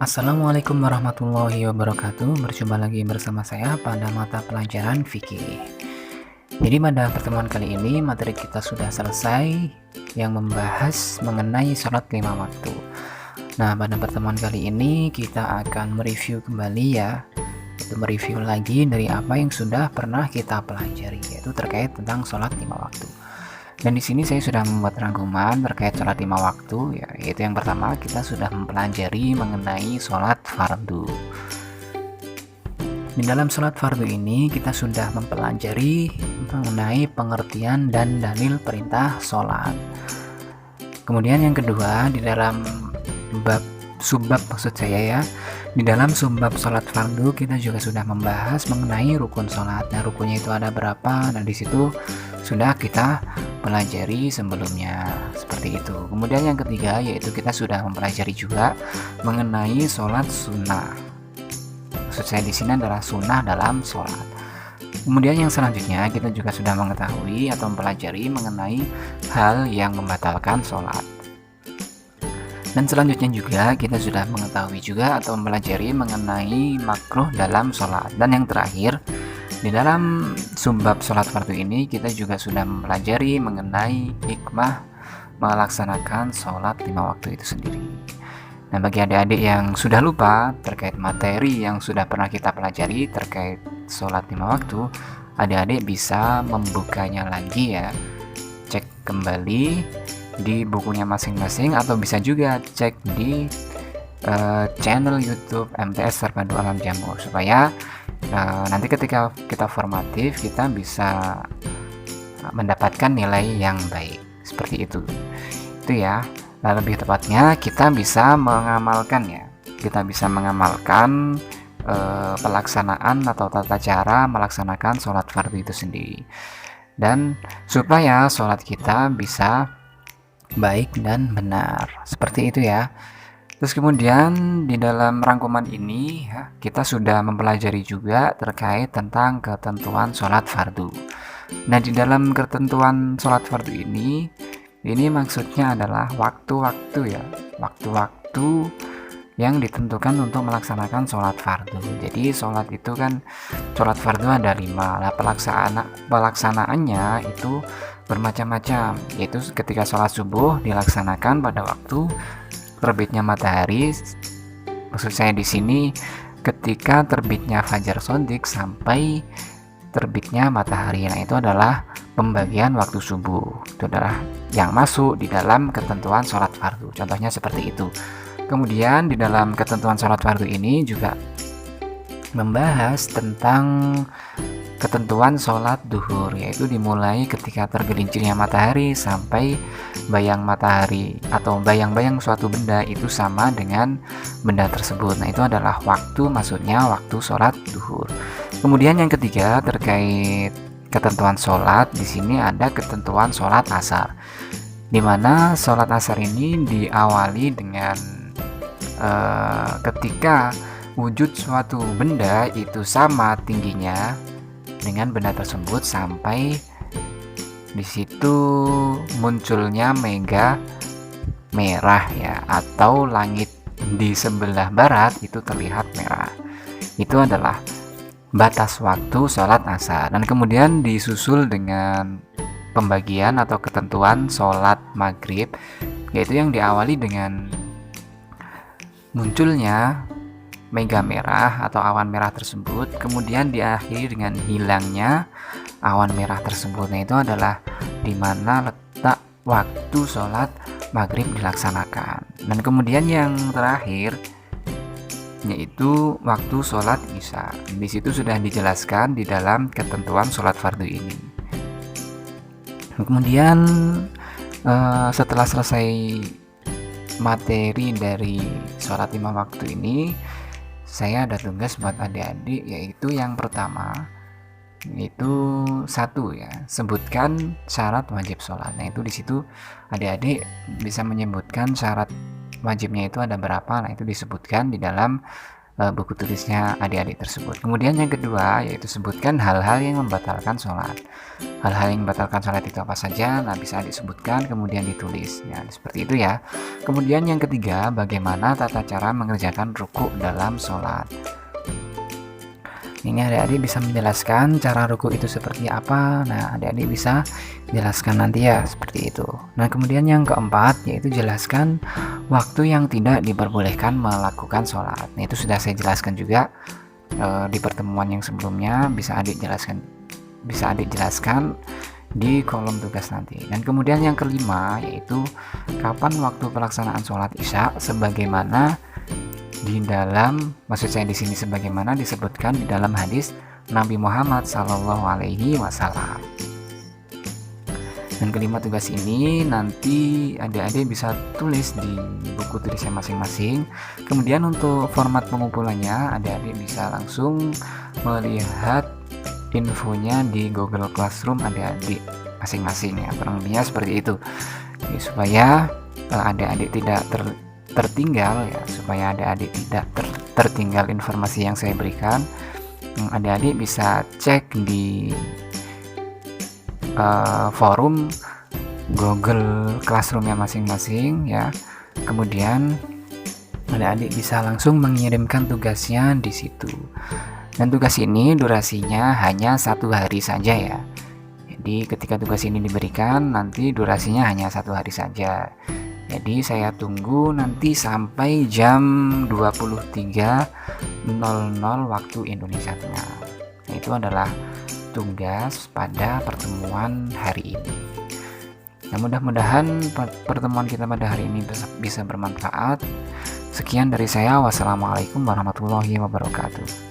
Assalamualaikum warahmatullahi wabarakatuh. Berjumpa lagi bersama saya pada mata pelajaran fikih. Jadi pada pertemuan kali ini materi kita sudah selesai yang membahas mengenai sholat 5 waktu. Nah, pada pertemuan kali ini kita akan mereview kembali ya, itu mereview lagi dari apa yang sudah pernah kita pelajari, yaitu terkait tentang sholat 5 waktu. Dan di sini saya sudah membuat rangkuman terkait sholat 5 waktu, ya, yaitu yang pertama kita sudah mempelajari mengenai sholat fardu. Di dalam sholat fardu ini kita sudah mempelajari mengenai pengertian dan dalil perintah sholat. Kemudian yang kedua, di dalam subbab maksud saya ya, di dalam subbab sholat fardu kita juga sudah membahas mengenai rukun sholat. Nah, rukunnya itu ada berapa? Nah, di situ sudah kita pelajari sebelumnya seperti itu. Kemudian yang ketiga yaitu kita sudah mempelajari juga mengenai sholat sunnah. Maksud saya di sini adalah sunnah dalam sholat. Kemudian yang selanjutnya kita juga sudah mengetahui atau mempelajari mengenai hal yang membatalkan sholat. Dan selanjutnya juga kita sudah mengetahui juga atau mempelajari mengenai makruh dalam sholat. Dan yang terakhir, di dalam subbab sholat fardu ini kita juga sudah mempelajari mengenai hikmah melaksanakan sholat 5 waktu itu sendiri. Nah, bagi adik-adik yang sudah lupa terkait materi yang sudah pernah kita pelajari terkait sholat 5 waktu, adik-adik bisa membukanya lagi ya, cek kembali di bukunya masing-masing atau bisa juga cek di channel YouTube MTS Terpadu Alam Jamur supaya nanti ketika kita formatif kita bisa mendapatkan nilai yang baik seperti itu ya. Nah, lebih tepatnya kita bisa mengamalkan ya, kita bisa mengamalkan pelaksanaan atau tata cara melaksanakan sholat fardu itu sendiri, dan supaya sholat kita bisa baik dan benar seperti itu ya. Terus kemudian di dalam rangkuman ini ya, kita sudah mempelajari juga terkait tentang ketentuan sholat fardu. Nah, di dalam ketentuan sholat fardu ini maksudnya adalah waktu-waktu ya, waktu-waktu yang ditentukan untuk melaksanakan sholat fardu. Jadi sholat itu kan, sholat fardu ada 5. Nah, pelaksanaannya itu bermacam-macam, yaitu ketika sholat subuh dilaksanakan pada waktu terbitnya matahari. Maksud saya di sini ketika terbitnya fajar shodiq sampai terbitnya matahari. Nah, itu adalah pembagian waktu subuh. Itu adalah yang masuk di dalam ketentuan sholat fardu. Contohnya seperti itu. Kemudian di dalam ketentuan sholat fardu ini juga membahas tentang ketentuan sholat duhur, yaitu dimulai ketika tergelincirnya matahari sampai bayang matahari atau bayang-bayang suatu benda itu sama dengan benda tersebut. Nah, itu adalah waktu, maksudnya waktu sholat duhur. Kemudian yang ketiga terkait ketentuan sholat, di sini ada ketentuan sholat asar, di mana sholat asar ini diawali dengan ketika wujud suatu benda itu sama tingginya dengan benda tersebut sampai di situ munculnya mega merah ya, atau langit di sebelah barat itu terlihat merah. Itu adalah batas waktu sholat asar. Dan kemudian disusul dengan pembagian atau ketentuan sholat maghrib, yaitu yang diawali dengan munculnya mega merah atau awan merah tersebut, kemudian diakhiri dengan hilangnya awan merah tersebut. Nah, itu adalah dimana letak waktu sholat maghrib dilaksanakan. Dan kemudian yang terakhir yaitu waktu sholat isya. Di situ sudah dijelaskan di dalam ketentuan sholat fardu ini. Kemudian setelah selesai materi dari sholat 5 waktu ini, saya ada tugas buat adik-adik, yaitu yang pertama itu 1 ya, sebutkan syarat wajib sholat. Nah, itu di situ adik-adik bisa menyebutkan syarat wajibnya itu ada berapa. Nah, itu disebutkan di dalam buku tulisnya adik-adik tersebut. Kemudian yang kedua yaitu sebutkan hal-hal yang membatalkan sholat. Hal-hal yang membatalkan sholat itu apa saja? Nah, bisa disebutkan kemudian ditulis. Ya, seperti itu ya. Kemudian yang ketiga, bagaimana tata cara mengerjakan rukuk dalam sholat. Ini adik-adik bisa menjelaskan cara ruku itu seperti apa. Nah, adik-adik bisa jelaskan nanti ya seperti itu. Nah, kemudian yang keempat yaitu jelaskan waktu yang tidak diperbolehkan melakukan sholat. Nah, itu sudah saya jelaskan juga di pertemuan yang sebelumnya. Bisa adik jelaskan di kolom tugas nanti. Dan kemudian yang kelima yaitu kapan waktu pelaksanaan sholat isya sebagaimana maksud saya di sini sebagaimana disebutkan di dalam hadis Nabi Muhammad Sallallahu Alaihi Wasallam. Dan kelima tugas ini nanti adik-adik bisa tulis di buku tulisnya masing-masing. Kemudian untuk format pengumpulannya adik-adik bisa langsung melihat infonya di Google Classroom adik-adik masing-masing ya, kurang lebihnya seperti itu. Jadi, supaya adik-adik tidak tertinggal ya, supaya adik-adik tidak tertinggal informasi yang saya berikan, adik-adik bisa cek di forum Google Classroom-nya masing-masing ya. Kemudian adik-adik bisa langsung mengirimkan tugasnya di situ. Dan tugas ini durasinya hanya 1 hari saja ya. Jadi ketika tugas ini diberikan nanti durasinya hanya 1 hari saja. Jadi saya tunggu nanti sampai jam 23.00 waktu Indonesia Tengah. Nah, itu adalah tugas pada pertemuan hari ini. Nah, mudah-mudahan pertemuan kita pada hari ini bisa bermanfaat. Sekian dari saya. Wassalamualaikum warahmatullahi wabarakatuh.